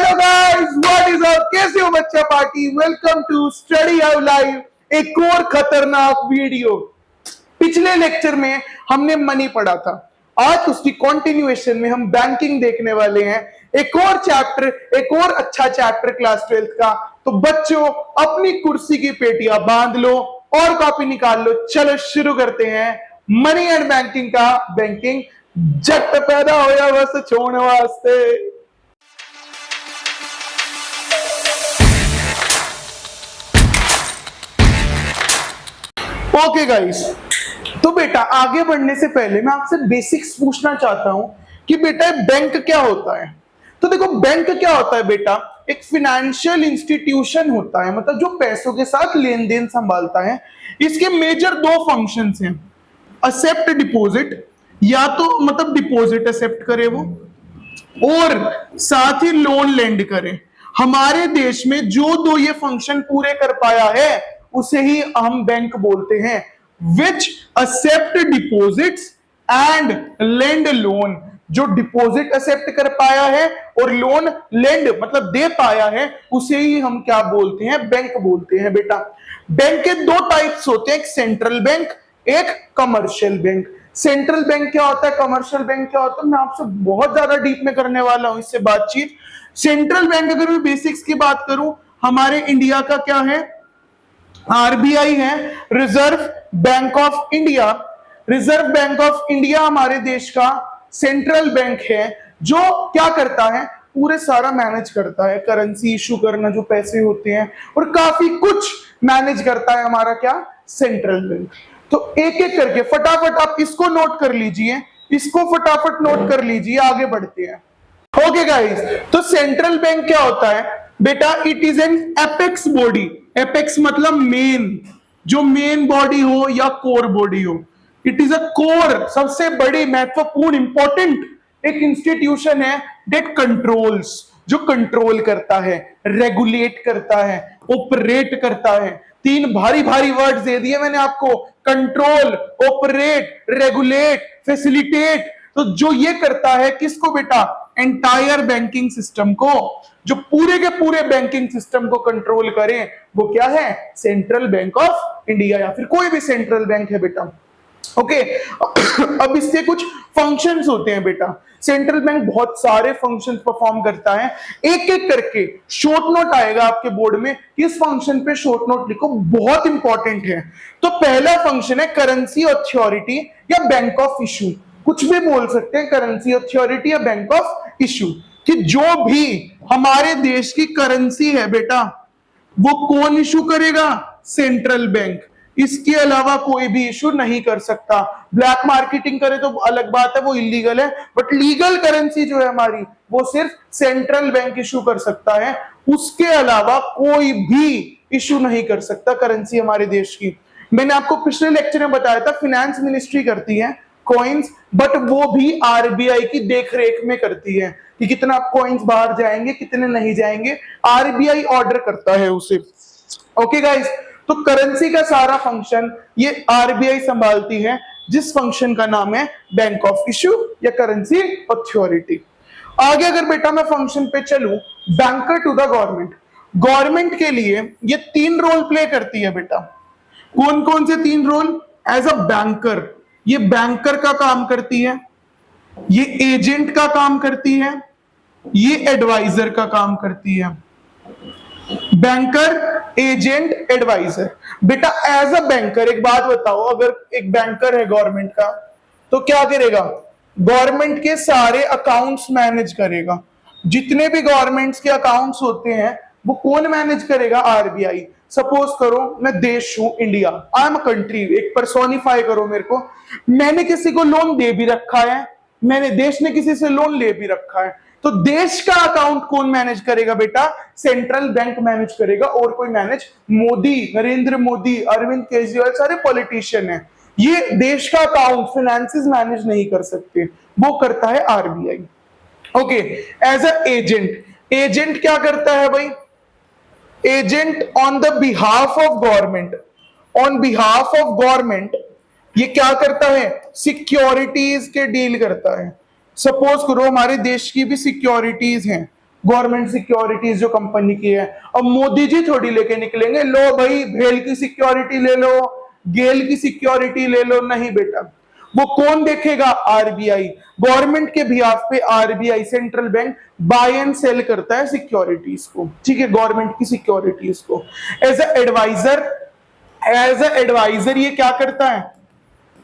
Hello guys, what is up, कैसे हो बच्चा party. Welcome to study how live, एक और खतरनाक वीडियो। पिछले लेक्चर में हमने मनी पढ़ा था, आज उसकी कंटिन्यूएशन में हम बैंकिंग देखने वाले हैं। एक और चैप्टर, एक और अच्छा चैप्टर क्लास 12th का। तो बच्चों अपनी कुर्सी की पेटियां बांध लो और कॉपी निकाल लो। चलो शुरू करते हैं मनी एंड बैंकिंग का। बैंकिंग जट पैदा होया बस छोड़ने वास्ते। ओके गाइस, तो बेटा आगे बढ़ने से पहले मैं आपसे बेसिक्स पूछना चाहता हूं कि बेटा बैंक क्या होता है। तो देखो बैंक क्या होता है बेटा, एक फाइनेंशियल इंस्टीट्यूशन होता है, मतलब जो पैसों के साथ लेन देन संभालता है। इसके मेजर दो फंक्शंस हैं, एक्सेप्ट डिपॉजिट, या तो मतलब डिपॉजिट एक्सेप्ट करे वो, और साथ ही लोन लेंड करे। हमारे देश में जो दो ये फंक्शन पूरे कर पाया है उसे ही हम बैंक बोलते हैं, which accept deposits and lend loan. जो डिपॉजिट एक्सेप्ट कर पाया है और लोन लेंड मतलब दे पाया है उसे ही हम क्या बोलते हैं, बैंक बोलते हैं बेटा। बैंक के दो टाइप्स होते हैं, एक सेंट्रल बैंक, एक कमर्शियल बैंक। सेंट्रल बैंक क्या होता है, कमर्शियल बैंक क्या होता है, मैं आपसे बहुत ज्यादा डीप में करने वाला हूं इससे बातचीत। सेंट्रल बैंक अगर मैं बेसिक्स की बात करूं, हमारे इंडिया का क्या है, आरबीआई है, reserve bank of India. Reserve bank of India हमारे देश का सेंट्रल बैंक है, जो क्या करता है, पूरे सारा मैनेज करता है, करेंसी इशू करना, जो पैसे होते हैं और काफी कुछ मैनेज करता है हमारा क्या, सेंट्रल बैंक। तो एक एक करके फटाफट आप इसको नोट कर लीजिए, इसको फटाफट नोट कर लीजिए, आगे बढ़ते हैं। ओके गाइस, तो सेंट्रल बैंक क्या होता है बेटा, it is an apex body. Apex मतलब मेन, जो मेन बॉडी हो या कोर बॉडी हो। इट इज अ कोर, सबसे बड़ी महत्वपूर्ण इंपॉर्टेंट एक इंस्टीट्यूशन है दैट कंट्रोल्स, जो कंट्रोल करता है, रेगुलेट करता है, ऑपरेट करता है। तीन भारी भारी वर्ड्स दे दिए मैंने आपको, कंट्रोल, ऑपरेट, रेगुलेट, फैसिलिटेट। तो जो ये करता है किसको बेटा, एंटायर बैंकिंग सिस्टम को, जो पूरे के पूरे बैंकिंग सिस्टम को कंट्रोल करे, वो क्या है, सेंट्रल बैंक ऑफ इंडिया या फिर कोई भी सेंट्रल बैंक है बेटा। ओके अब इसके कुछ फंक्शंस होते हैं बेटा। सेंट्रल बैंक बहुत सारे फंक्शंस परफॉर्म करता है, एक एक करके शॉर्ट नोट आएगा आपके बोर्ड में, इस फंक्शन पे शॉर्ट नोट लिखो, बहुत इंपॉर्टेंट है। तो पहला फंक्शन है करेंसी अथॉरिटी या बैंक ऑफ इशू, कुछ भी बोल सकते हैं, करेंसी अथॉरिटी या बैंक ऑफ इशू, कि जो भी हमारे देश की करेंसी है बेटा वो कौन इशू करेगा, सेंट्रल बैंक। इसके अलावा कोई भी इशू नहीं कर सकता। ब्लैक मार्केटिंग करे तो अलग बात है, वो इलीगल है, बट लीगल करेंसी जो है हमारी वो सिर्फ सेंट्रल बैंक इशू कर सकता है, उसके अलावा कोई भी इशू नहीं कर सकता करेंसी हमारे देश की। मैंने आपको पिछले लेक्चर में बताया था फाइनेंस मिनिस्ट्री करती है कॉइन्स, बट वो भी आरबीआई की देखरेख में करती है कि कितना कॉइन्स बाहर जाएंगे कितने नहीं जाएंगे, आरबीआई ऑर्डर करता है उसे। ओके गाइस, तो करेंसी का सारा फंक्शन ये आरबीआई संभालती है, जिस फंक्शन का नाम है बैंक ऑफ इशू या करेंसी अथॉरिटी। आगे अगर बेटा मैं फंक्शन पे चलूं, banker to the government. Government के लिए ये तीन रोल प्ले करती है बेटा। कौन कौन से तीन रोल, एज अ बैंकर, ये बैंकर का काम करती है, ये एजेंट का काम करती है, ये एडवाइजर का काम करती है। Banker, agent, adviser. बेटा एज अ बैंकर एक बात बताओ, अगर एक बैंकर है गवर्नमेंट का तो क्या करेगा, गवर्नमेंट के सारे अकाउंट्स मैनेज करेगा। जितने भी गवर्नमेंट्स के अकाउंट्स होते हैं वो कौन मैनेज करेगा, आरबीआई। सपोज करो मैं देश हूं India, I am a country, एक पर्सोनिफाई करो मेरे को, मैंने किसी को लोन दे भी रखा है, मैंने देश ने किसी से लोन ले भी रखा है, तो देश का अकाउंट कौन मैनेज करेगा बेटा, सेंट्रल बैंक मैनेज करेगा, और कोई मैनेज, मोदी, नरेंद्र मोदी, अरविंद केजरीवाल, सारे पॉलिटिशियन हैं, ये देश का अकाउंट फाइनेंसेस मैनेज नहीं कर सकते, वो करता है RBI. Okay, as a agent, agent क्या करता है भाई, agent on the behalf of government, on behalf of government ये क्या करता है, सिक्योरिटीज के डील करता है। सपोज करो हमारे देश की भी सिक्योरिटीज हैं, गवर्नमेंट सिक्योरिटीज जो कंपनी की है। अब मोदी जी थोड़ी लेके निकलेंगे, लो भाई भेल की सिक्योरिटी ले लो, गेल की सिक्योरिटी ले लो, नहीं बेटा। वो कौन देखेगा? आरबीआई। गवर्नमेंट के बिहाफ पे RBI central bank buy and sell करता है सिक्योरिटीज को, ठीक है, गवर्नमेंट की सिक्योरिटीज को। एज ए एडवाइजर ये क्या करता है?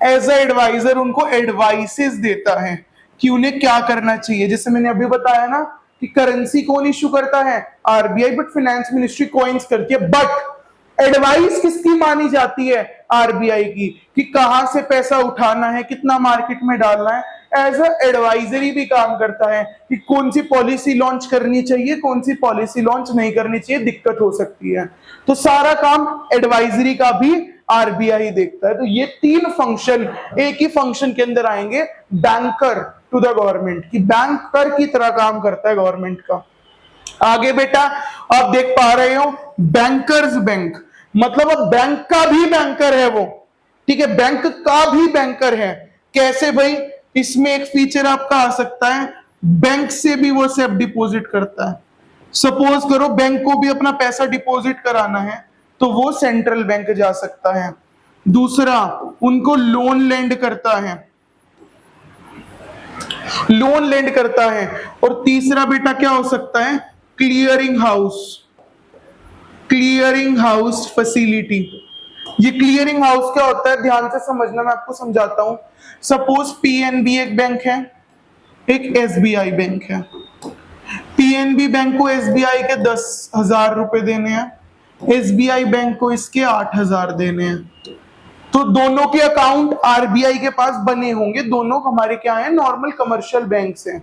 एज ए एडवाइजर उनको एडवाइसेस देता है कि उन्हें क्या करना चाहिए। जैसे मैंने अभी बताया ना कि करेंसी कौन इश्यू करता है? RBI, but finance ministry coins करती है। बट एडवाइस किसकी मानी जाती है? आरबीआई की, कि कहां से पैसा उठाना है, कितना मार्केट में डालना है। एज अ एडवाइजरी भी काम करता है कि कौन सी पॉलिसी लॉन्च करनी चाहिए, कौन सी पॉलिसी लॉन्च नहीं करनी चाहिए, दिक्कत हो सकती है। तो सारा काम एडवाइजरी का भी आरबीआई देखता है। तो ये तीन फंक्शन एक ही फंक्शन के अंदर आएंगे, बैंकर टू द गवर्नमेंट, की बैंकर की तरह काम करता है गवर्नमेंट का। आगे बेटा आप देख पा रहे हो बैंकर्स बैंक, मतलब अब बैंक का भी बैंकर है वो, ठीक है, बैंक का भी बैंकर है। कैसे भाई? इसमें एक फीचर आपका आ सकता है, बैंक से भी वो सेफ डिपॉजिट करता है। सपोज करो बैंक को भी अपना पैसा डिपॉजिट कराना है तो वो सेंट्रल बैंक जा सकता है। दूसरा, उनको लोन लेंड करता है, लोन लेंड करता है। और तीसरा बेटा क्या हो सकता है? Clearing house, clearing house facility. ये क्लियरिंग हाउस क्या होता है? ध्यान से समझना, मैं आपको समझाता हूं। सपोज पीएनबी एक बैंक है, एक एसबीआई बैंक है। पीएनबी बैंक को एसबीआई के 10,000 रुपए देने हैं, एसबीआई बैंक को इसके 8,000 देने हैं। तो दोनों के अकाउंट आरबीआई के पास बने होंगे, दोनों हमारे क्या है? नॉर्मल कमर्शियल बैंक हैं।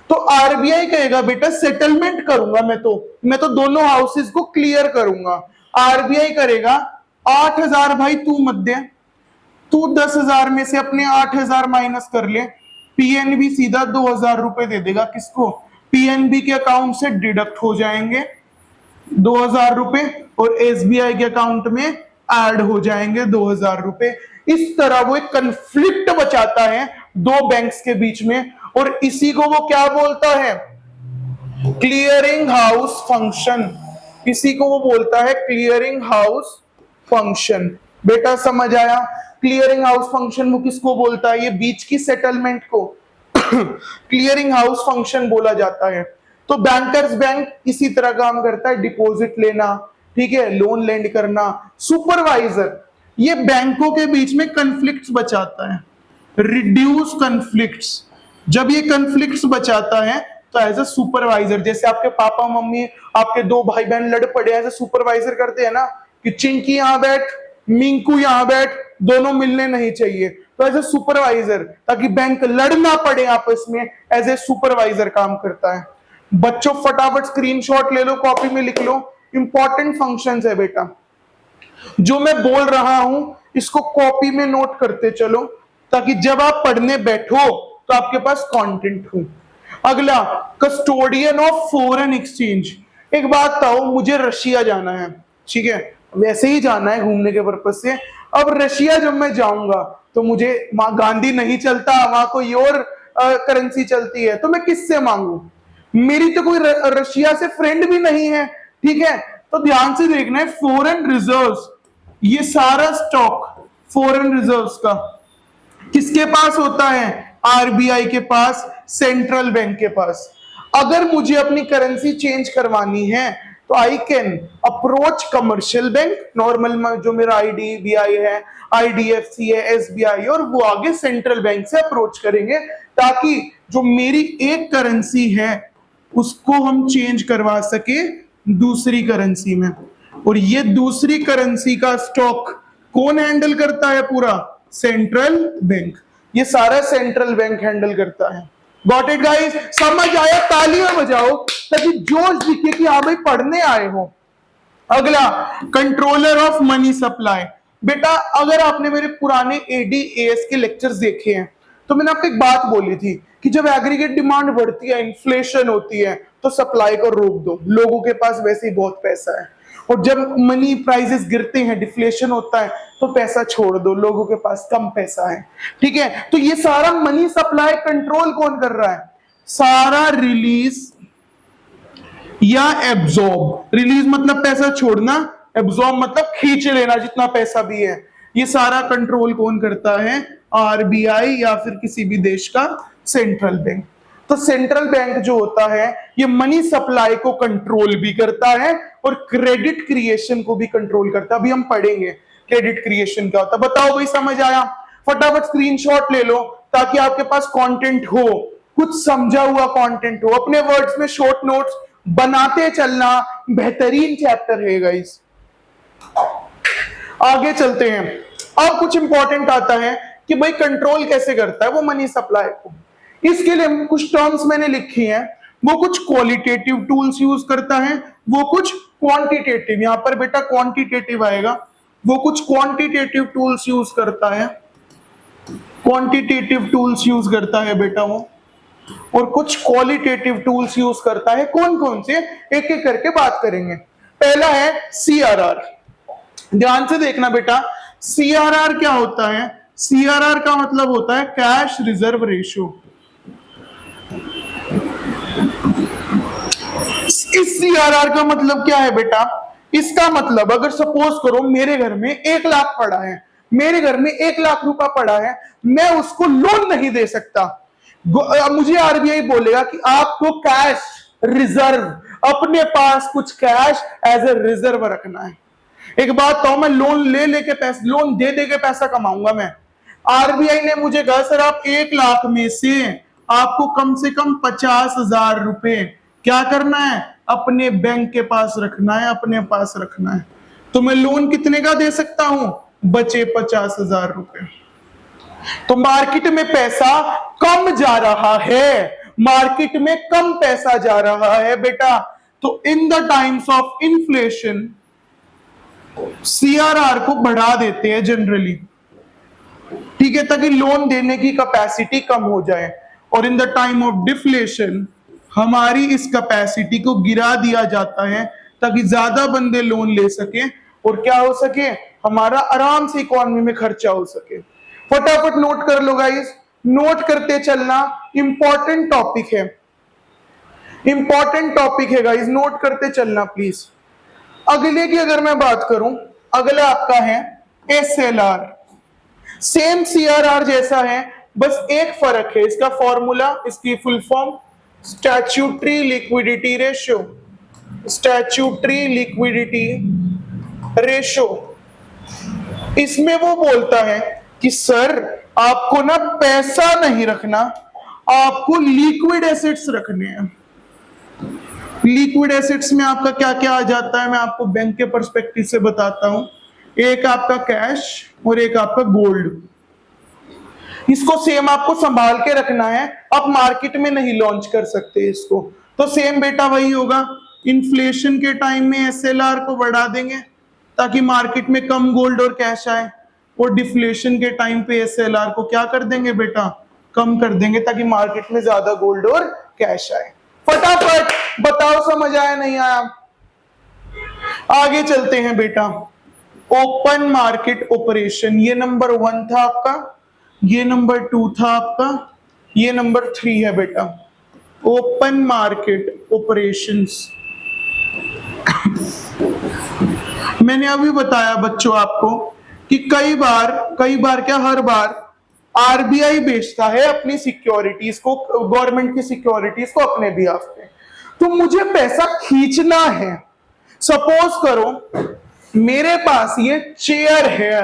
तो आरबीआई कहेगा बेटा सेटलमेंट करूंगा मैं तो दोनों हाउसेस को क्लियर करूंगा। आरबीआई करेगा 8,000 भाई तू मत दे, तू 10,000 में से अपने 8,000 माइनस कर ले। पीएनबी सीधा 2,000 रुपए दे देगा किसको? पीएनबी के अकाउंट से डिडक्ट हो जाएंगे 2,000 रुपए और एसबीआई के अकाउंट में ऐड हो जाएंगे 2,000 रुपए। इस तरह वो एक कंफ्लिक्ट बचाता है दो बैंक्स के बीच में, और इसी को वो क्या बोलता है? Clearing house function. इसी को वो बोलता है क्लियरिंग हाउस फंक्शन। बेटा समझ आया? क्लियरिंग हाउस फंक्शन वो किसको बोलता है? ये बीच की सेटलमेंट को क्लियरिंग हाउस फंक्शन बोला जाता है। तो बैंकर्स बैंक इसी तरह काम करता है, डिपॉजिट लेना, ठीक है, लोन लेंड करना। सुपरवाइजर ये बैंकों के बीच में कन्फ्लिक्ट्स बचाता है, रिड्यूस कन्फ्लिक्ट्स। जब ये कन्फ्लिक्ट्स बचाता है तो एज ए सुपरवाइजर, जैसे आपके पापा मम्मी आपके दो भाई बहन लड़ पड़े, एज ए सुपरवाइजर करते हैं ना कि चिंकी यहां बैठ, मिंकू यहां बैठ, दोनों मिलने नहीं चाहिए। तो एज ए सुपरवाइजर, ताकि बैंक लड़ ना पड़े आपस में, एज ए सुपरवाइजर काम करता है। बच्चों फटाफट स्क्रीनशॉट ले लो, कॉपी में लिख लो, इंपॉर्टेंट फंक्शंस है बेटा। जो मैं बोल रहा हूं इसको कॉपी में नोट करते चलो, ताकि जब आप पढ़ने बैठो तो आपके पास कंटेंट हो। अगला, कस्टोडियन ऑफ फॉरेन एक्सचेंज। एक बात बताओ, मुझे रशिया जाना है, ठीक है, वैसे ही जाना है घूमने के पर्पज से। अब रशिया जब मैं जाऊंगा तो मुझे वहां गांधी नहीं चलता, वहां कोई और करेंसी चलती है, तो मैं किससे मांगू? मेरी तो कोई रशिया से फ्रेंड भी नहीं है, ठीक है। तो ध्यान से देखना है, फॉरेन रिजर्व्स, ये सारा स्टॉक फॉरेन रिजर्व्स का किसके पास होता है? आरबीआई के पास, सेंट्रल बैंक के पास। अगर मुझे अपनी करेंसी चेंज करवानी है तो I can approach commercial bank, normal जो मेरा आईडीबीआई है, आईडीएफसी है, एसबीआई, और वो आगे सेंट्रल बैंक से अप्रोच करेंगे, ताकि जो मेरी एक करेंसी है उसको हम चेंज करवा सके दूसरी करेंसी में। और ये दूसरी करेंसी का स्टॉक कौन हैंडल करता है? पूरा सेंट्रल बैंक। ये सारा सेंट्रल बैंक हैंडल करता है। Got it guys? समझ आया? तालियां बजाओ ताकि जोश दिखे कि हाँ भाई पढ़ने आए हो। अगला, कंट्रोलर ऑफ मनी सप्लाई। बेटा अगर आपने मेरे पुराने एडीएएस के लेक्चर्स देखे हैं तो मैंने आपको एक बात बोली थी कि जब एग्रीगेट डिमांड बढ़ती है, इन्फ्लेशन होती है, तो सप्लाई को रोक दो, लोगों के पास वैसे ही बहुत पैसा है। और जब मनी प्राइसेस गिरते हैं, डिफ्लेशन होता है, तो पैसा छोड़ दो, लोगों के पास कम पैसा है, ठीक है। तो ये सारा मनी सप्लाई कंट्रोल कौन कर रहा है? सारा रिलीज या एब्जॉर्ब। रिलीज मतलब पैसा छोड़ना, एब्जॉर्ब मतलब खींच लेना जितना पैसा भी है। ये सारा कंट्रोल कौन करता है? आरबीआई या फिर किसी भी देश का सेंट्रल बैंक। तो सेंट्रल बैंक जो होता है ये मनी सप्लाई को कंट्रोल भी करता है और क्रेडिट क्रिएशन को भी कंट्रोल करता है। अभी हम पढ़ेंगे क्रेडिट क्रिएशन क्या होता है। बताओ भाई, समझ आया? फटाफट स्क्रीनशॉट ले लो ताकि आपके पास कंटेंट हो, कुछ समझा हुआ कंटेंट हो। अपने वर्ड्स में शॉर्ट नोट्स बनाते चलना, बेहतरीन चैप्टर है गाइस। आगे चलते हैं। अब कुछ इंपॉर्टेंट आता है कि भाई कंट्रोल कैसे करता है वो मनी सप्लाई को। इसके लिए कुछ टर्म्स मैंने लिखी हैं। वो कुछ क्वालिटेटिव टूल्स यूज करता है, वो कुछ क्वांटिटेटिव, यहां पर बेटा क्वांटिटेटिव आएगा। वो कुछ क्वांटिटेटिव टूल्स यूज करता है, क्वांटिटेटिव टूल्स यूज करता है बेटा वो, और कुछ क्वालिटेटिव टूल्स यूज करता है। कौन कौन से, एक एक करके बात करेंगे। पहला है सीआरआर। ध्यान से देखना बेटा, सीआरआर क्या होता है? सीआरआर का मतलब होता है कैश रिजर्व रेशियो। इस सीआरआर का मतलब क्या है बेटा? इसका मतलब अगर सपोज करो मेरे घर में 1 लाख पड़ा है, मेरे घर में 1 लाख रुपया पड़ा है, मैं उसको लोन नहीं दे सकता। मुझे आरबीआई बोलेगा कि आपको कैश रिजर्व, अपने पास कुछ कैश एज ए रिजर्व रखना है। एक बात तो मैं लोन ले लेके पैसे, लोन दे दे के पैसा कमाऊंगा मैं? आरबीआई ने मुझे कहा सर आप 1 लाख में से आपको कम से कम 50,000 रुपए क्या करना है? अपने बैंक के पास रखना है, अपने पास रखना है। तो मैं लोन कितने का दे सकता हूं? बचे 50,000 रुपए। तो मार्केट में पैसा कम जा रहा है, मार्केट में कम पैसा जा रहा है बेटा। तो in the times of inflation CRR को बढ़ा देते हैं जनरली, ठीक है, ताकि लोन देने की कैपेसिटी कम हो जाए। और in the time of deflation हमारी इस कैपेसिटी को गिरा दिया जाता है ताकि ज्यादा बंदे लोन ले सके और क्या हो सके, हमारा आराम से इकोनॉमी में खर्चा हो सके। फटाफट नोट कर लो गाइस, नोट करते चलना, इंपॉर्टेंट टॉपिक है, इंपॉर्टेंट टॉपिक है गाइस, नोट करते चलना प्लीज। अगले की अगर मैं बात करूं, अगला आपका है एसएलआर। सेम सीआरआर जैसा है, बस एक फर्क है, इसका फॉर्मूला, इसकी full form statutory liquidity ratio, statutory liquidity ratio. इसमें वो बोलता है कि सर आपको ना पैसा नहीं रखना, आपको लिक्विड एसेट्स रखने हैं। लिक्विड एसेट्स में आपका क्या क्या आ जाता है, मैं आपको बैंक के पर्सपेक्टिव से बताता हूं। एक आपका कैश और एक आपका गोल्ड। इसको सेम आपको संभाल के रखना है, आप मार्केट में नहीं लॉन्च कर सकते इसको। तो सेम बेटा वही होगा, इन्फ्लेशन के टाइम में एसएलआर को बढ़ा देंगे ताकि मार्केट में कम गोल्ड और कैश आए, और डिफ्लेशन के टाइम पे एसएलआर को क्या कर देंगे बेटा, कम कर देंगे ताकि मार्केट में ज्यादा गोल्ड और कैश आए। फटाफट बताओ समझ आया नहीं आया? आगे चलते हैं बेटा। ओपन मार्केट ऑपरेशन, ये नंबर 1 था आपका, ये नंबर 2 था आपका, ये नंबर 3 है बेटा, ओपन मार्केट ऑपरेशंस। मैंने अभी बताया बच्चों आपको कि कई बार क्या, हर बार आरबीआई बेचता है अपनी सिक्योरिटीज को, गवर्नमेंट की सिक्योरिटीज को अपने बिहाफ पे। तो मुझे पैसा खींचना है। सपोज करो मेरे पास ये चेयर है,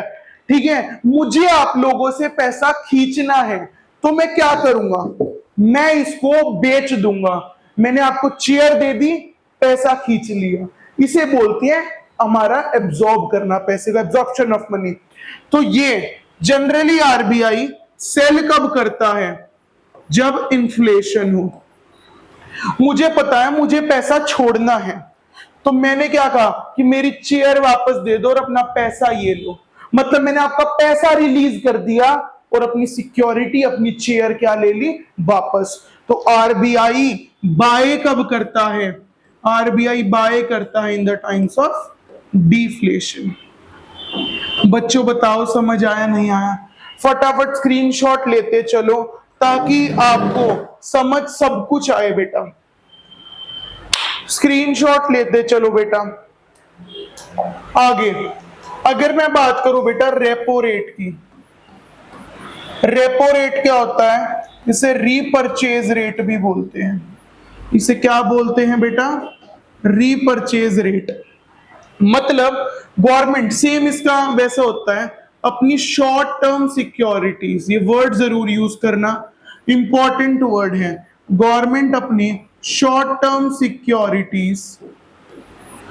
ठीक है, मुझे आप लोगों से पैसा खींचना है, तो मैं क्या करूंगा, मैं इसको बेच दूंगा। मैंने आपको चेयर दे दी, पैसा खींच लिया, इसे बोलते हैं हमारा एब्जॉर्ब करना, पैसे का एब्जॉर्प्शन ऑफ मनी। तो ये जनरली आरबीआई सेल कब करता है, जब इन्फ्लेशन हो। मुझे पता है मुझे पैसा छोड़ना है, तो मैंने क्या कहा कि मेरी चेयर वापस दे दो और अपना पैसा ये लो। मतलब मैंने आपका पैसा रिलीज कर दिया और अपनी सिक्योरिटी, अपनी चेयर क्या ले ली वापस। तो आरबीआई बाय कब करता है, आरबीआई बाय करता है in the times of deflation. बच्चों बताओ समझ आया नहीं आया? फटाफट स्क्रीनशॉट लेते चलो ताकि आपको समझ सब कुछ आए बेटा। स्क्रीनशॉट लेते चलो बेटा। आगे अगर मैं बात करूं बेटा रेपो रेट की, रेपो रेट क्या होता है? इसे रीपरचेज रेट भी बोलते हैं। इसे क्या बोलते हैं बेटा? Repurchase rate. मतलब गवर्नमेंट, सेम इसका वैसा होता है, अपनी शॉर्ट टर्म सिक्योरिटीज, ये वर्ड जरूर यूज करना, इंपॉर्टेंट वर्ड है। गवर्नमेंट अपनी शॉर्ट टर्म सिक्योरिटीज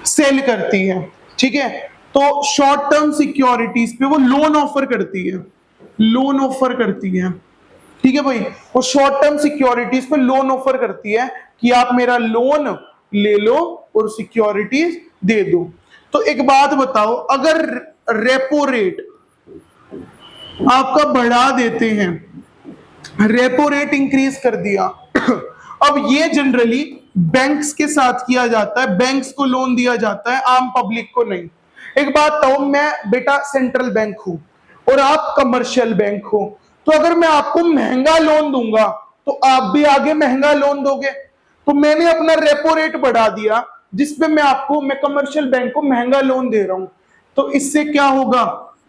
सेल करती है, ठीक है? तो शॉर्ट टर्म सिक्योरिटीज पे वो लोन ऑफर करती है, लोन ऑफर करती है, ठीक है भाई? वो शॉर्ट टर्म सिक्योरिटीज पे लोन ऑफर करती है कि आप मेरा लोन ले लो और सिक्योरिटीज दे दो। तो एक बात बताओ, अगर रेपो रेट आपका बढ़ा देते हैं, रेपो रेट इंक्रीज कर दिया अब ये जनरली बैंक्स के साथ किया जाता है, बैंक्स को लोन दिया जाता है, आम पब्लिक को नहीं। एक बात बताओ, मैं बेटा सेंट्रल बैंक हूं और आप कमर्शियल बैंक हो, तो अगर मैं आपको महंगा लोन दूंगा तो आप भी आगे महंगा लोन दोगे। तो मैंने अपना रेपो रेट बढ़ा दिया जिसपे मैं कमर्शियल बैंक को महंगा लोन दे रहा हूं, तो इससे क्या होगा?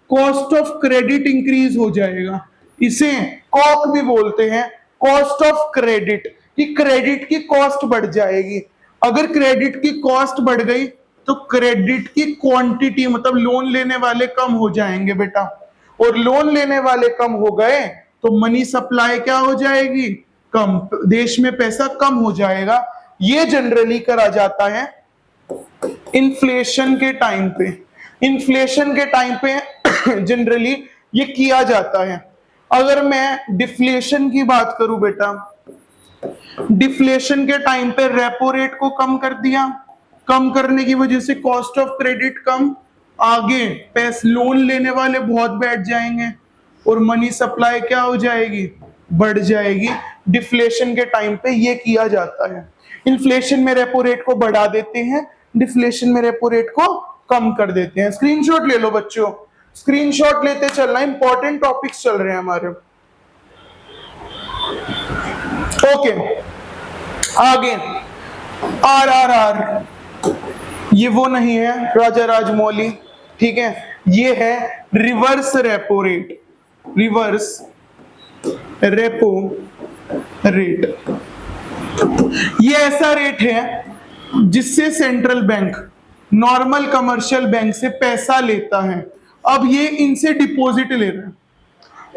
कॉस्ट ऑफ क्रेडिट इंक्रीज हो जाएगा। इसे कॉक भी बोलते हैं, कॉस्ट ऑफ क्रेडिट, कि क्रेडिट की कॉस्ट बढ़ जाएगी। अगर क्रेडिट की कॉस्ट बढ़ गई तो क्रेडिट की क्वांटिटी, मतलब लोन लेने वाले कम हो जाएंगे बेटा, और लोन लेने वाले कम हो गए तो मनी सप्लाई क्या हो जाएगी? कम, देश में पैसा कम हो जाएगा। ये जनरली करा जाता है इन्फ्लेशन के टाइम पे, इन्फ्लेशन के टाइम पे जनरली ये किया जाता है। अगर मैं डिफ्लेशन की बात करूं बेटा, डिफ्लेशन के टाइम पे रेपो रेट को कम कर दिया, कम करने की वजह से कॉस्ट ऑफ क्रेडिट कम, आगे पैसे लोन लेने वाले बहुत बैठ जाएंगे और मनी सप्लाई क्या हो जाएगी? बढ़ जाएगी। डिफ्लेशन के टाइम पे ये किया जाता है। इन्फ्लेशन में रेपो रेट को बढ़ा देते हैं, डिफ्लेशन में रेपो रेट को कम कर देते हैं। स्क्रीनशॉट ले लो बच्चों, स्क्रीनशॉट लेते चलना, इंपॉर्टेंट टॉपिक्स चल रहे हैं हमारे। ओके, आगे आरआरआर, ये वो नहीं है राजा राजमौली, ठीक है? ये है reverse repo rate, reverse repo rate. ये ऐसा रेट है जिससे central bank normal commercial bank से पैसा लेता है, अब ये इनसे डिपॉजिट ले रहा है।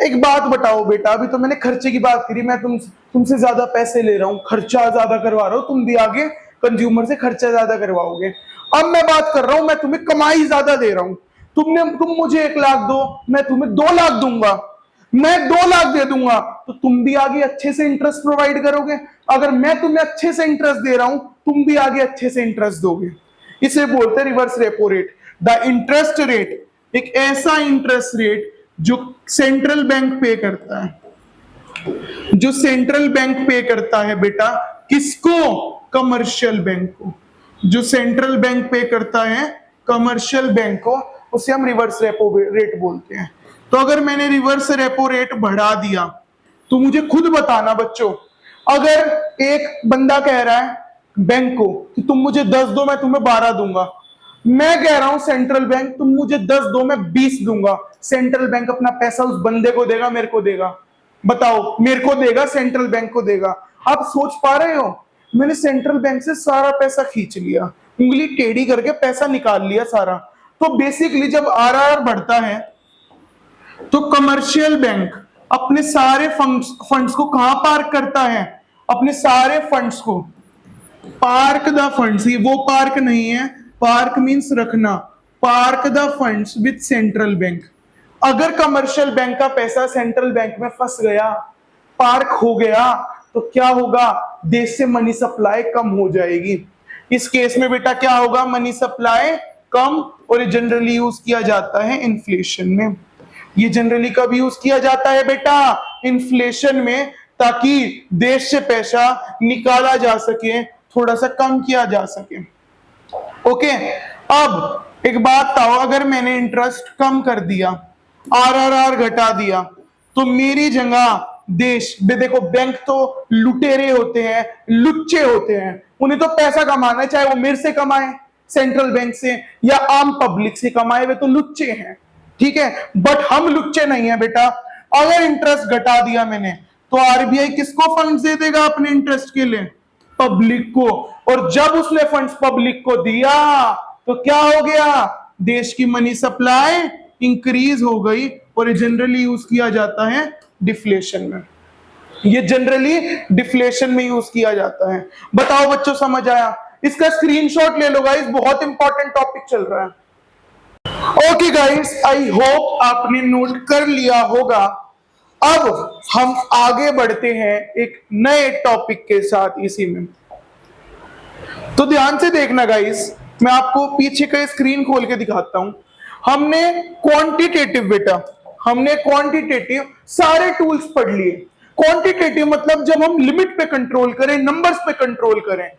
एक बात बताओ बेटा, अभी तो मैंने खर्चे की बात करी, मैं तुमसे ज्यादा पैसे ले रहा हूं, खर्चा ज्यादा करवा रहा हूं, तुम भी आगे कंज्यूमर से खर्चा ज्यादा करवाओगे। अब मैं बात कर रहा हूं, मैं तुम्हें कमाई ज्यादा दे रहा हूं, तुम मुझे 1 लाख दो, मैं तुम्हें 2 लाख दूंगा, मैं 2 लाख दे दूंगा, तो तुम भी आगे अच्छे से इंटरेस्ट प्रोवाइड करोगे। अगर मैं तुम्हें अच्छे से इंटरेस्ट दे रहा हूं, तुम भी आगे अच्छे से इंटरेस्ट दोगे। इसे बोलते हैं reverse repo rate. The interest rate, एक ऐसा इंटरेस्ट रेट जो सेंट्रल बैंक पे करता है, जो सेंट्रल बैंक पे करता है बेटा, किसको? कमर्शियल बैंक को। जो सेंट्रल बैंक पे करता है कमर्शियल बैंक को, उसे हम रिवर्स रेपो रेट बोलते हैं। तो अगर मैंने रिवर्स रेपो रेट बढ़ा दिया तो मुझे खुद बताना बच्चों, अगर एक बंदा कह रहा है बैंक को कि तुम मुझे 10 दो, मैं तुम्हें 12 दूंगा, मैं कह रहा हूं सेंट्रल बैंक तुम मुझे 10 दो, मैं 20 दूंगा, सेंट्रल बैंक अपना पैसा उस बंदे को देगा, मेरे को देगा? बताओ, मेरे को देगा, सेंट्रल बैंक को देगा? आप सोच पा रहे हो? मैंने सेंट्रल बैंक से सारा पैसा खींच लिया, उंगली टेढ़ी करके पैसा निकाल लिया सारा। तो बेसिकली जब आरआर बढ़ता है तो कमर्शियल बैंक अपने सारे फंड्स को कहां पार्क करता है? अपने सारे फंड्स को, पार्क द फंड्स, ये वो पार्क नहीं है, पार्क मींस रखना, park the funds with central bank. अगर कमर्शियल बैंक का पैसा सेंट्रल बैंक में फंस गया, पार्क हो गया, तो क्या होगा? देश से मनी सप्लाई कम हो जाएगी। इस केस में बेटा क्या होगा? मनी सप्लाई कम, और ये जनरली यूज किया जाता है इन्फ्लेशन में। ये जनरली कब यूज किया जाता है बेटा? इन्फ्लेशन में, ताकि देश से पैसा निकाला जा सके, थोड़ा सा कम किया जा सके। ओके, अब एक बात बताओ, अगर मैंने इंटरेस्ट कम कर दिया, आरआरआर घटा दिया, तो मेरी जगह देश देखो, बैंक तो लुटेरे होते हैं, लुच्चे होते हैं, उन्हें तो पैसा कमाना है, चाहे वो मेरे से कमाए सेंट्रल बैंक से या आम पब्लिक से कमाए, वे तो लुच्चे हैं, ठीक है। बट हम लुच्चे नहीं है बेटा। अगर इंटरेस्ट घटा दिया मैंने तो आरबीआई किसको फंड्स दे देगा अपने इंटरेस्ट के लिए? पब्लिक को। और जब उसने फंड्स पब्लिक को दिया तो क्या हो गया? देश की मनी सप्लाई इंक्रीज हो गई, और ये जनरली यूज किया जाता है डिफ्लेशन में। ये जनरली डिफ्लेशन में यूज किया जाता है। बताओ बच्चों, समझ आया? इसका स्क्रीनशॉट ले लो गाइस, बहुत इंपॉर्टेंट टॉपिक चल रहा है। ओके गाइस, आई होप आपने नोट कर लिया होगा। अब हम आगे बढ़ते हैं एक नए टॉपिक के साथ इसी में। तो ध्यान से देखना गाइस, मैं आपको पीछे का स्क्रीन खोल के दिखाता हूं। हमने क्वांटिटेटिव बेटा, हमने क्वांटिटेटिव सारे टूल्स पढ़ लिए। क्वांटिटेटिव मतलब जब हम लिमिट पे कंट्रोल करें, नंबर्स पे कंट्रोल करें।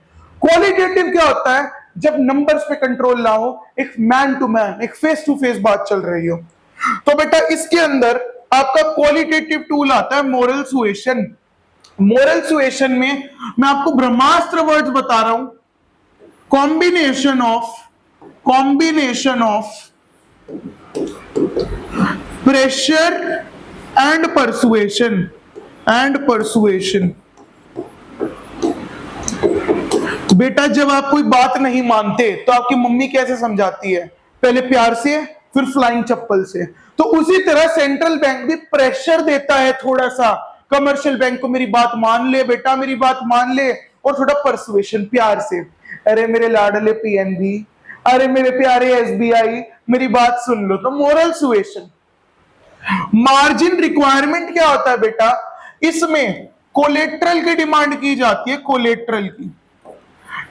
क्वालिटेटिव क्या होता है? जब नंबर्स पे कंट्रोल ना हो, एक मैन टू मैन, एक फेस टू फेस बात चल रही हो। तो बेटा इसके अंदर आपका क्वालिटेटिव टूल आता है मोरल सुएशन। मोरल सुएशन में मैं आपको ब्रह्मास्त्र वर्ड्स बता रहा हूं। Combination of pressure and persuasion बेटा जब आप कोई बात नहीं मानते तो आपकी मम्मी कैसे समझाती है? पहले प्यार से, फिर फ्लाइंग चप्पल से। तो उसी तरह सेंट्रल बैंक भी प्रेशर देता है थोड़ा सा कमर्शियल बैंक को, मेरी बात मान ले बेटा, मेरी बात मान ले, और थोड़ा परसुएशन प्यार से, अरे मेरे लाडले पीएनबी, अरे मेरे प्यारे एसबीआई, मेरी बात सुन लो। तो मोरल सुएशन। मार्जिन रिक्वायरमेंट क्या होता है बेटा? इसमें कोलेट्रल की डिमांड की जाती है, कोलेट्रल की।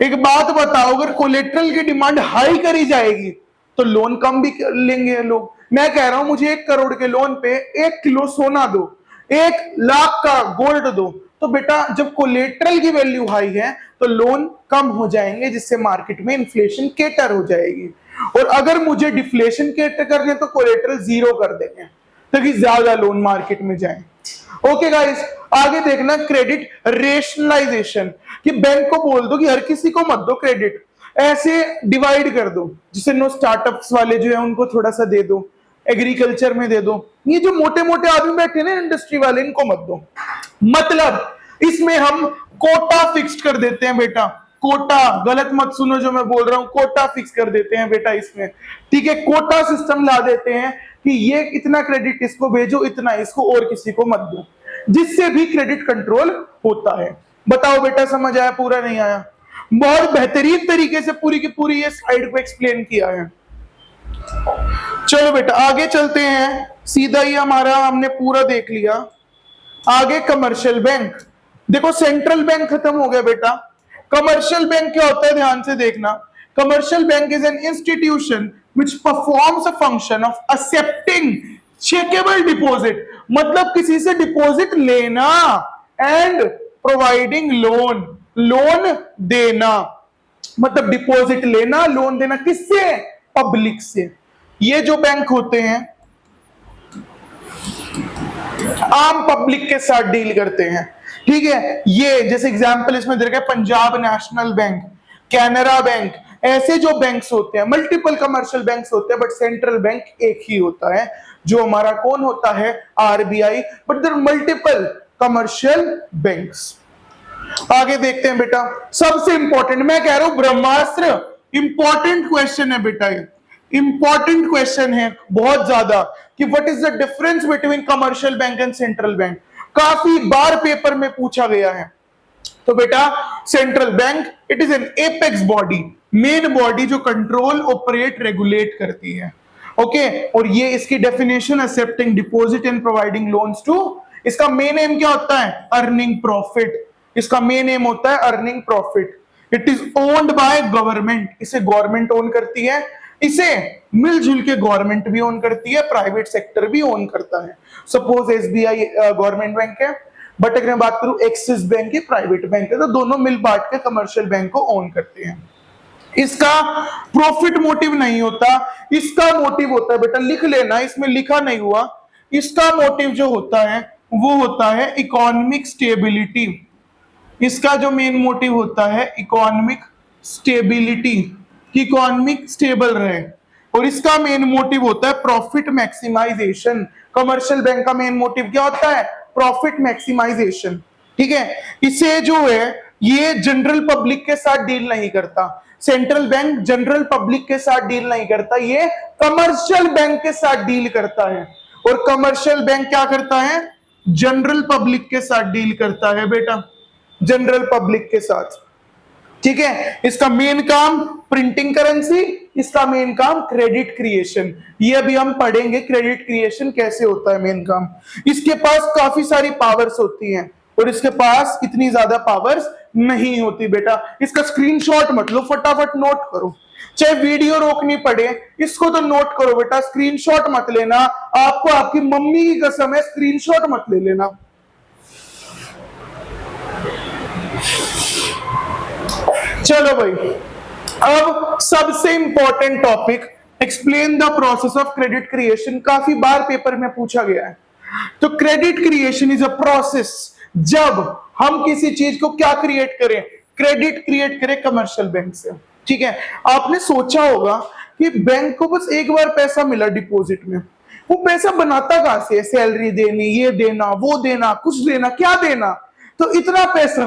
एक बात बताओ, अगर कोलेट्रल की डिमांड हाई करी जाएगी तो लोन कम भी लेंगे लोग। मैं कह रहा हूं मुझे 1 करोड़ के लोन पे 1 किलो सोना दो, 1 लाख का गोल्ड दो, तो बेटा जब कोलेट्रल की वैल्यू हाई है तो लोन कम हो जाएंगे, जिससे मार्केट में इन्फ्लेशन केटर हो जाएगी। और अगर मुझे डिफ्लेशन केटर करने तो कोलेट्रल 0 कर देंगे ताकि ज्यादा लोन मार्केट में जाए। ओके गाइस, आगे देखना क्रेडिट रेशनलाइजेशन, कि बैंक को बोल दो कि हर किसी को मत दो क्रेडिट, ऐसे डिवाइड कर दो, जिसे नो स्टार्टअप्स वाले जो है उनको थोड़ा सा दे दो, एग्रीकल्चर में दे दो, ये जो मोटे मोटे आदमी बैठे ना इंडस्ट्री वाले, इनको मत दो। मतलब इसमें हम कोटा फिक्स कर देते हैं बेटा, कोटा, गलत मत सुनो जो मैं बोल रहा हूं, कोटा फिक्स कर देते हैं बेटा इसमें, ठीक है। कोटा सिस्टम ला देते हैं कि ये इतना क्रेडिट इसको भेजो, इतना इसको, और किसी को मत दो, जिससे भी क्रेडिट कंट्रोल होता है। बताओ बेटा समझ आया? पूरा नहीं आया? बहुत बेहतरीन तरीके से पूरी की पूरी ये स्लाइड को एक्सप्लेन किया है। चलो बेटा आगे चलते हैं, सीधा ही हमारा हमने पूरा देख लिया। आगे कमर्शियल बैंक। देखो सेंट्रल बैंक खत्म हो गया बेटा, कमर्शियल बैंक क्या होता है ध्यान से देखना। Commercial bank is an institution which performs a function of accepting checkable deposit, मतलब किसी से डिपॉजिट लेना, एंड प्रोवाइडिंग लोन, लोन देना, मतलब डिपॉजिट लेना, लोन देना, किससे? पब्लिक से। ये जो बैंक होते हैं आम पब्लिक के साथ डील करते हैं, ठीक है। ये जैसे एग्जांपल इसमें दे रखा है Punjab national bank, Canara bank, ऐसे जो बैंक्स होते हैं, मल्टीपल कमर्शियल बैंक्स होते हैं, बट सेंट्रल बैंक एक ही होता है, जो हमारा कौन होता है? RBI. But there multiple commercial banks. आगे देखते हैं बेटा, सबसे इंपॉर्टेंट, मैं कह रहा हूं ब्रह्मास्त्र, इंपॉर्टेंट क्वेश्चन है बेटा, ये इंपॉर्टेंट क्वेश्चन है बहुत ज्यादा, कि what is the difference between commercial bank and central bank. काफी बार पेपर में पूछा गया है। तो बेटा central bank it is an apex body, main body जो कंट्रोल, ऑपरेट, रेगुलेट करती है, ओके। और ये इसकी definition accepting deposit and providing loans to, इसका मेन एम क्या होता है? Earning profit. इसका मेन एम होता है earning profit. It is owned by government, इसे गवर्नमेंट ओन करती है, इसे मिलजुल के गवर्नमेंट भी ओन करती है, प्राइवेट सेक्टर भी ओन करता है। सपोज एसबीआई गवर्नमेंट बैंक है, बट अगर मैं बात करूं एक्सिस बैंक है, प्राइवेट बैंक है, तो दोनों मिल बांट के कमर्शियल बैंक को ओन करते हैं। इसका प्रॉफिट मोटिव नहीं होता, इसका मोटिव होता है बेटा, लिख लेना, इसमें लिखा नहीं हुआ, इसका मोटिव जो होता है वो होता है इकोनॉमिक स्टेबिलिटी। इसका जो मेन मोटिव होता है इकोनॉमिक स्टेबिलिटी, कि इकोनॉमिक स्टेबल रहे। और इसका मेन मोटिव होता है प्रॉफिट मैक्सिमाइजेशन। कमर्शियल बैंक का मेन मोटिव क्या होता है? Profit maximisation. ठीक है, इसे जो है ये जनरल पब्लिक के साथ डील नहीं करता। सेंट्रल बैंक जनरल पब्लिक के साथ डील नहीं करता, ये कमर्शियल बैंक के साथ डील करता है। और कमर्शियल बैंक क्या करता है? जनरल पब्लिक के साथ डील करता है बेटा, जनरल पब्लिक के साथ। ठीक है, इसका मेन काम प्रिंटिंग करेंसी, इसका मेन काम क्रेडिट क्रिएशन। ये अभी हम पढ़ेंगे क्रेडिट क्रिएशन कैसे होता है मेन काम। इसके पास काफी सारी पावर्स होती हैं और इसके पास इतनी ज्यादा पावर्स नहीं होती बेटा। इसका स्क्रीनशॉट मत लो, फटाफट नोट करो, चाहे वीडियो रोकनी पड़े इसको तो नोट करो बेटा, स्क्रीनशॉट मत लेना। आपको आपकी मम्मी की कसम है, स्क्रीनशॉट मत ले लेना। चलो भाई, अब सबसे important topic, explain the process of credit creation. काफी बार पेपर में पूछा गया है। तो credit creation is a process, जब हम किसी चीज को क्या क्रिएट करें? क्रेडिट क्रिएट करें कमर्शियल बैंक से। ठीक है, आपने सोचा होगा कि बैंक को बस एक बार पैसा मिला डिपॉजिट में, वो पैसा बनाता कहां से? सैलरी देनी, ये देना, वो देना, कुछ देना, क्या देना? तो इतना पैसा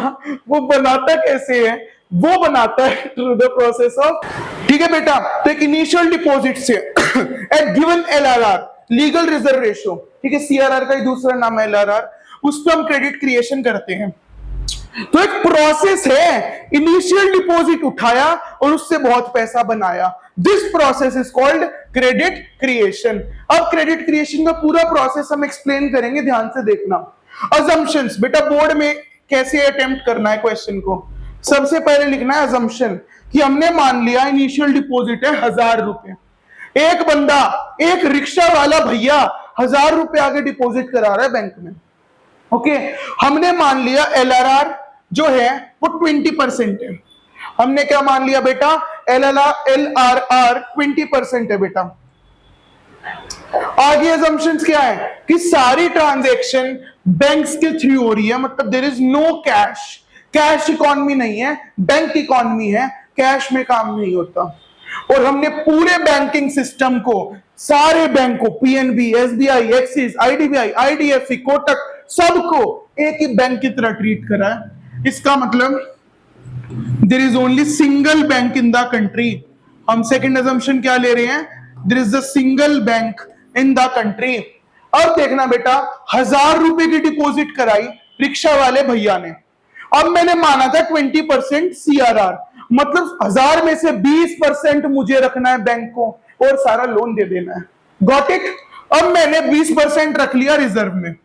वो बनाता कैसे है? वो बनाता है थ्रू द प्रोसेस ऑफ, ठीक है बेटा। तो एक इनिशियल डिपॉजिट से at given LRR, legal reserve ratio, ठीक है, सीआरआर का ही दूसरा नाम है एलआरआर, उस पर हम क्रेडिट क्रिएशन करते हैं। तो एक प्रोसेस है, इनिशियल डिपॉजिट उठाया और उससे बहुत पैसा बनाया। This process is called credit creation. अब क्रेडिट क्रिएशन का पूरा प्रोसेस हम एक्सप्लेन करेंगे, ध्यान से देखना। अजम्पशंस बेटा, बोर्ड में कैसे अटेम्प्ट करना है क्वेश्चन को? सबसे पहले लिखना है अजम्पशन, कि हमने मान लिया इनिशियल डिपॉजिट है 1000 रुपए। एक बंदा, एक रिक्शा वाला भैया 1000 रुपए आगे डिपॉजिट करा रहा है बैंक में। ओके, हमने मान लिया एलआरआर जो है वो 20% है। हमने क्या मान लिया बेटा? एलआरआर 20% है बेटा। आगे असम्पशंस क्या है? कि सारी ट्रांजैक्शन बैंक्स के थ्रू हो रही है, मतलब there is no cash. Cash economy नहीं है, बैंक इकोनॉमी है, कैश में काम नहीं होता। और हमने पूरे बैंकिंग सिस्टम को, सारे बैंक को, PNB, SBI, axis, IDBI, IDFC, Kotak, सबको एक ही बैंक की तरह ट्रीट करा है। इसका मतलब there is only single bank in the country. हम सेकंड असम्पशन क्या ले रहे हैं? There is a single bank in the country. अब देखना बेटा, 1000 रुपए की डिपॉजिट कराई रिक्शा वाले भैया ने। अब मैंने माना था 20% सीआरआर, मतलब 1000 में से 20% मुझे रखना है बैंक को और सारा लोन दे देना है। Got it? अब मैंने 20% रख लिया रिजर्व में।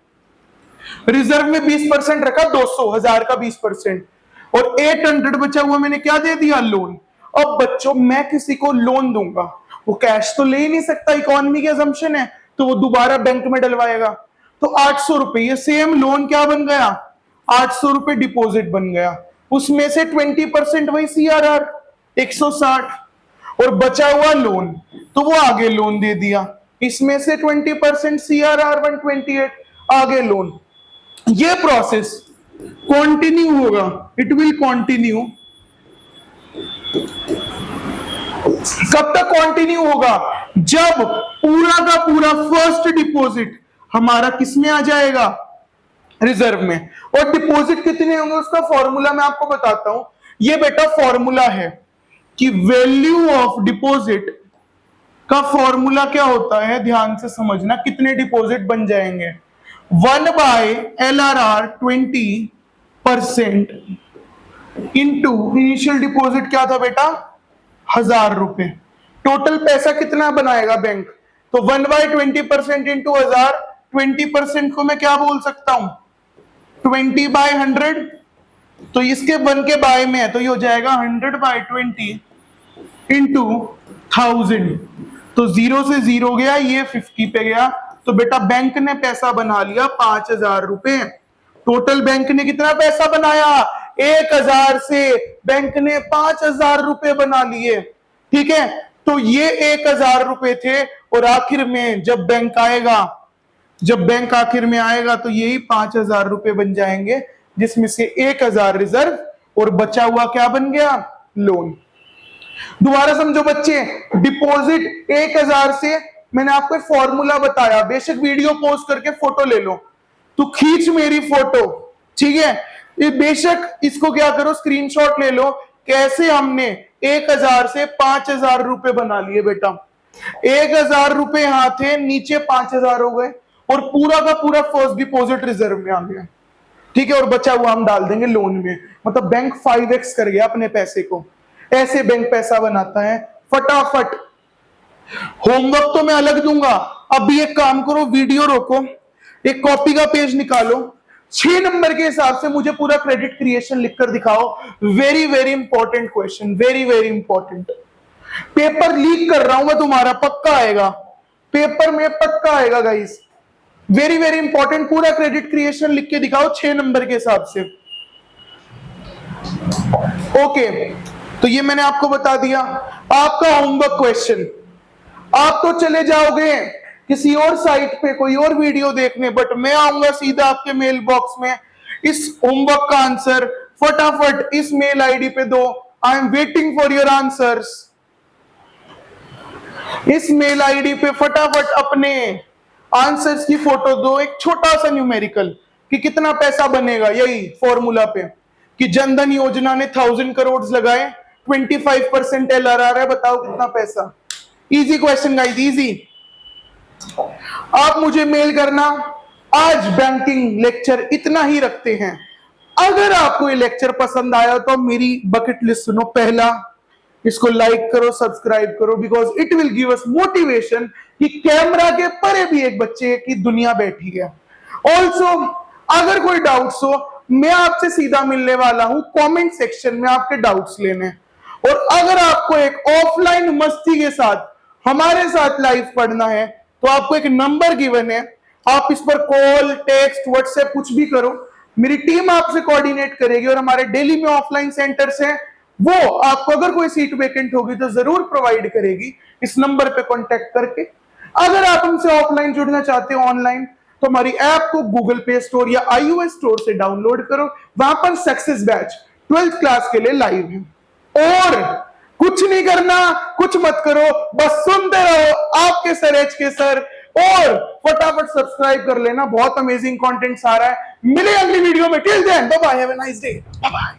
रिजर्व में 20% रखा, 200, 1000 का 20%, और 800 बचा हुआ मैंने क्या दे दिया? लोन। अब बच्चों, मैं किसी को लोन दूंगा, वो कैश तो ले ही नहीं सकता, इकोनॉमी की असम्पशन है, तो वो दोबारा बैंक में डलवाएगा। तो 800 रुपए, ये सेम लोन क्या बन गया? 800 रुपए डिपॉजिट बन गया। उसमें से 20% वही सीआरआर 160, और बचा हुआ लोन, तो वो आगे लोन दे दिया। इसमें से 20% सीआरआर 128, आगे लोन। ये प्रोसेस कंटिन्यू होगा, इट विल कंटिन्यू। कब तक कंटिन्यू होगा? जब पूरा का पूरा फर्स्ट डिपॉजिट हमारा किसमें आ जाएगा? रिजर्व में। और डिपॉजिट कितने होंगे उसका फॉर्मूला मैं आपको बताता हूं। ये बेटा फॉर्मूला है कि वैल्यू ऑफ डिपॉजिट का फॉर्मूला क्या होता है, ध्यान से समझना। कितने डिपॉजिट बन जाएंगे? 1/LRR 20% इंटू इनिशियल डिपॉजिट क्या था बेटा? 1000 रुपए। टोटल पैसा कितना बनाएगा बैंक? तो 1/20% इंटू 1000, 20% को मैं क्या बोल सकता हूं? 20/100। तो इसके 1 के बाय में है, तो ये हो जाएगा 100/20 इंटू 1000। तो 0 से 0 गया, ये 50 पे गया। तो बेटा बैंक ने पैसा बना लिया 5000 रुपए। टोटल बैंक ने कितना पैसा बनाया? 1000 से बैंक ने 5000 रुपए बना लिए। ठीक है, तो ये 1000 रुपए थे, और आखिर में जब बैंक आएगा जब बैंक आखिर में आएगा तो यही 5,000 रुपए बन जाएंगे, जिसमें से 1,000 रिजर्व और बचा हुआ क्या बन गया, लोन। दोबारा समझो बच्चे, डिपॉजिट 1,000 से मैंने आपको एक फॉर्मूला बताया, बेशक वीडियो पोस्ट करके फोटो ले लो, तो खींच मेरी फोटो, ठीक है, ये बेशक इसको क्या करो, स्क्रीनशॉट ले लो, कैसे हमने 1,000 से 5,000 रुपए बना लिए बेटा। 1,000 रुपए यहां थे, नीचे 5,000 हो गए, और पूरा का पूरा फर्स्ट डिपॉजिट रिजर्व में आ गया, ठीक है, और बचा हुआ हम डाल देंगे लोन में। मतलब बैंक 5x कर गया अपने पैसे को। ऐसे बैंक पैसा बनाता है फटाफट। होमवर्क तो मैं अलग दूंगा, अभी एक काम करो, वीडियो रोको, एक कॉपी का पेज निकालो, 6 नंबर के हिसाब से मुझे पूरा क्रेडिट क्रिएशन लिखकर दिखाओ। Very very important question, very very important. Paper leak कर रहा हूं मैं तुम्हारा, पक्का आएगा पेपर में, पक्का आएगा गाइस। वेरी वेरी इंपॉर्टेंट, पूरा क्रेडिट क्रिएशन लिख के दिखाओ 6 नंबर के हिसाब से। ओके, तो ये मैंने आपको बता दिया। आपका होमवर्क क्वेश्चन, आप तो चले जाओगे किसी और साइट पे कोई और वीडियो देखने, बट मैं आऊंगा सीधा आपके मेल बॉक्स में। इस होमवर्क का आंसर फटाफट इस मेल आईडी पे दो। I am waiting for your answers. इस मेल आईडी पे फटाफट अपने आंसर्स की फोटो दो, एक छोटा सा न्यूमेरिकल कि कितना पैसा बनेगा, यही फॉर्मूला पे कि जनधन योजना ने 1,000 करोड़ लगाए, 25% LRR है, बताओ कितना पैसा। Easy question guys, easy. आप मुझे मेल करना। आज बैंकिंग लेक्चर इतना ही रखते हैं। अगर आपको ये लेक्चर पसंद आया तो मेरी बकेट लिस्ट सुनो। पहला, इसको लाइक करो, सब्सक्राइब करो, because it will give us motivation कि कैमरा के परे भी एक बच्चे की दुनिया बैठी है। ऑल्सो अगर कोई डाउट्स हो, मैं आपसे सीधा मिलने वाला हूं कमेंट सेक्शन में आपके डाउट्स लेने। और अगर आपको एक ऑफलाइन मस्ती के साथ हमारे साथ लाइव पढ़ना है तो आपको एक नंबर गिवन है, आप इस पर कॉल, टेक्स्ट, व्हाट्सएप कुछ भी करो, मेरी टीम आपसे कोऑर्डिनेट करेगी। और हमारे दिल्ली में ऑफलाइन सेंटर्स हैं, वो आपको अगर कोई सीट वेकेंट होगी तो जरूर प्रोवाइड करेगी, इस नंबर पे कांटेक्ट करके। अगर आप हमसे ऑफलाइन जुड़ना चाहते हो ऑनलाइन, तो हमारी ऐप को गूगल प्ले स्टोर या iOS स्टोर से डाउनलोड करो, वहां पर सक्सेस बैच 12th क्लास के लिए लाइव है। और कुछ नहीं करना, कुछ मत करो, बस सुनते रहो आपके सर एच के सर, और फटाफट सब्सक्राइब कर लेना, बहुत अमेजिंग कंटेंट्स आ रहा है। मिले अगली वीडियो में, till then bye bye, have a nice day, bye bye.